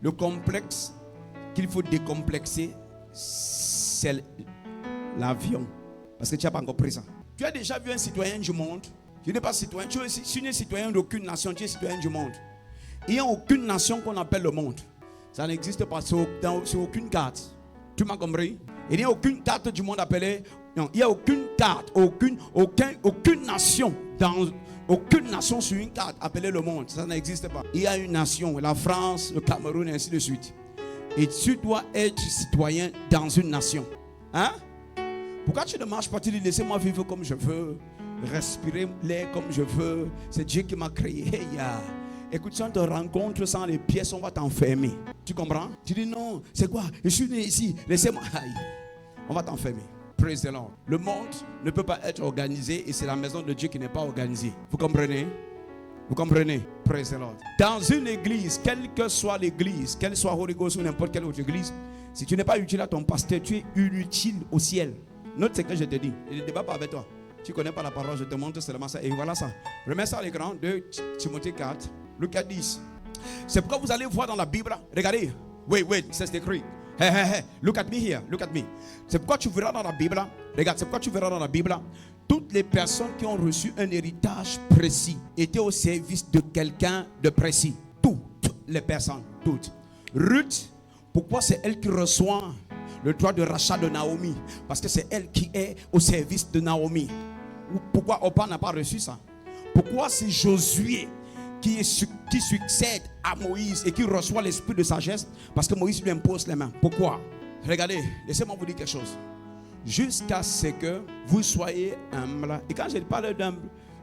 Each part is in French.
Le complexe qu'il faut décomplexer, c'est l'avion. Parce que tu n'as pas encore pris ça. Tu as déjà vu un citoyen du monde? Tu n'es pas citoyen. Tu n'es citoyen d'aucune nation, tu es citoyen du monde. Il n'y a aucune nation qu'on appelle le monde. Ça n'existe pas sur aucune carte. Tu m'as compris? Il n'y a aucune carte du monde appelée. Non, il n'y a aucune carte, aucune nation aucune nation sur une carte appelée le monde. Ça n'existe pas. Il y a une nation, la France, le Cameroun et ainsi de suite. Et tu dois être citoyen dans une nation. Hein? Pourquoi tu ne marches pas? Tu dis laissez-moi vivre comme je veux, respirer l'air comme je veux. C'est Dieu qui m'a créé. Hey, yeah. Écoute, si on te rencontre sans les pièces, on va t'enfermer. Tu comprends? Tu dis non, c'est quoi? Je suis né ici, laissez-moi. Aïe. On va t'enfermer. Praise the Lord. Le monde ne peut pas être organisé et c'est la maison de Dieu qui n'est pas organisée. Vous comprenez? Vous comprenez? Praise the Lord. Dans une église, quelle que soit l'église, qu'elle soit Holy Ghost ou n'importe quelle autre église, si tu n'es pas utile à ton pasteur, tu es inutile au ciel. Note ce que je te dis. Je ne débat pas avec toi. Tu ne connais pas la parole, je te montre seulement ça. Et voilà ça. Remets ça à l'écran de Timothée 4, Luc 10. C'est pourquoi vous allez voir dans la Bible. Regardez. Wait, c'est écrit. Hey, look at me here, look at me. C'est pourquoi tu verras dans la Bible, regarde, c'est pourquoi tu verras dans la Bible, toutes les personnes qui ont reçu un héritage précis étaient au service de quelqu'un de précis. Toutes les personnes, toutes. Ruth, pourquoi c'est elle qui reçoit le droit de rachat de Naomi? Parce que c'est elle qui est au service de Naomi. Pourquoi Opa n'a pas reçu ça? Pourquoi c'est Josué qui succède à Moïse et qui reçoit l'esprit de sagesse? Parce que Moïse lui impose les mains. Pourquoi? Regardez, laissez-moi vous dire quelque chose. Jusqu'à ce que vous soyez humble. Et quand je parle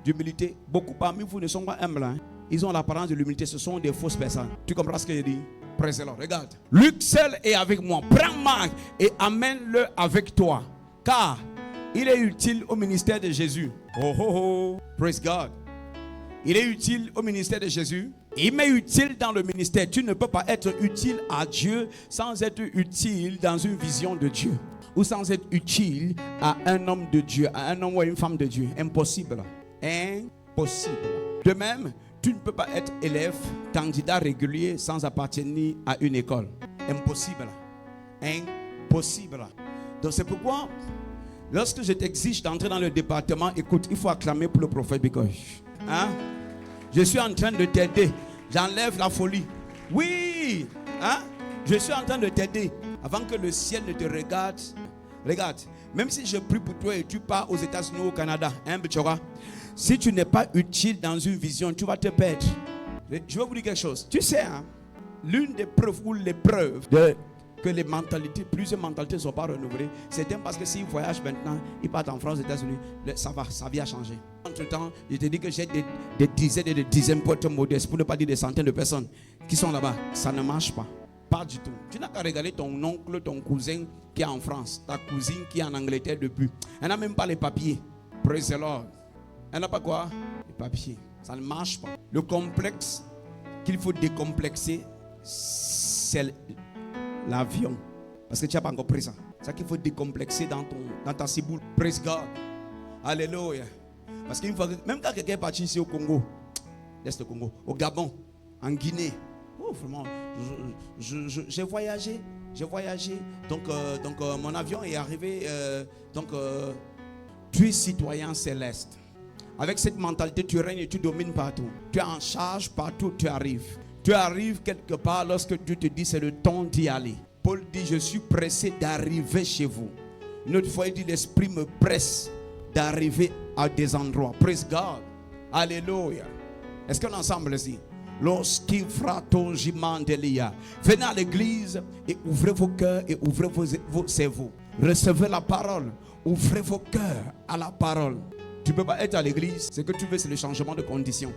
d'humilité, beaucoup parmi vous ne sont pas humbles. Hein? Ils ont l'apparence de l'humilité. Ce sont des fausses personnes. Tu comprends ce que je dis? Praise the Lord. Regarde. Luc seul est avec moi. Prends Marc et amène-le avec toi. Car il est utile au ministère de Jésus. Oh. Praise God. Il est utile au ministère de Jésus. Il m'est utile dans le ministère. Tu ne peux pas être utile à Dieu sans être utile dans une vision de Dieu. Ou sans être utile à un homme de Dieu, à un homme ou à une femme de Dieu. Impossible. Impossible. De même, tu ne peux pas être élève, candidat régulier sans appartenir à une école. Impossible. Impossible. Donc c'est pourquoi, lorsque je t'exige d'entrer dans le département, écoute, il faut acclamer pour le prophète Bikoch. Hein? Je suis en train de t'aider. J'enlève la folie. Oui. Hein? Je suis en train de t'aider. Avant que le ciel ne te regarde. Regarde. Même si je prie pour toi et tu pars aux États-Unis ou au Canada. Hein, Bichora? Si tu n'es pas utile dans une vision, tu vas te perdre. Je vais vous dire quelque chose. Tu sais, hein, l'une des preuves ou les preuves que les mentalités, plusieurs mentalités ne sont pas renouvelées, c'est parce que s'ils voyagent maintenant, ils partent en France, aux États-Unis, sa vie a changé. Entre-temps, je te dis que j'ai des dizaines et des dizaines de potes modestes, pour ne pas dire des centaines de personnes qui sont là-bas. Ça ne marche pas. Pas du tout. Tu n'as qu'à regarder ton oncle, ton cousin qui est en France, ta cousine qui est en Angleterre depuis. Elle n'a même pas les papiers. Praise the Lord. Elle n'a pas quoi? Les papiers. Ça ne marche pas. Le complexe qu'il faut décomplexer, c'est l'avion. Parce que tu n'as pas encore pris ça. C'est ça qu'il faut décomplexer dans ta ciboule. Praise God. Alléluia. Parce qu'une fois, même quand quelqu'un est parti ici au Congo, l'Est du Congo, au Gabon, en Guinée, oh, vraiment, j'ai voyagé. Donc, mon avion est arrivé. Tu es citoyen céleste. Avec cette mentalité, tu règnes et tu domines partout. Tu es en charge partout où tu arrives. Tu arrives quelque part lorsque Dieu te dit c'est le temps d'y aller. Paul dit je suis pressé d'arriver chez vous. Une autre fois il dit l'esprit me presse d'arriver à des endroits. Praise God. Alléluia. Est-ce qu'on est ensemble ici? Lorsqu'il fera ton giment d'Elia, venez à l'église et ouvrez vos cœurs et ouvrez vos cerveaux. Recevez la parole. Ouvrez vos cœurs à la parole. Tu ne peux pas être à l'église. Ce que tu veux, c'est le changement de condition.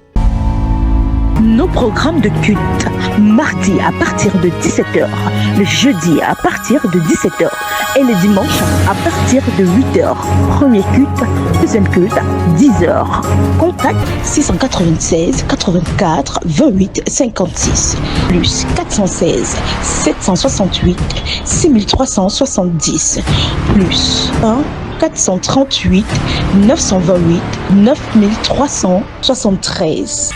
Nos programmes de culte, mardi à partir de 17h, le jeudi à partir de 17h et le dimanche à partir de 8h. Premier culte, deuxième culte, 10h. Contact 696 84 28 56 plus 416 768 6370 plus 1 438 928 9373.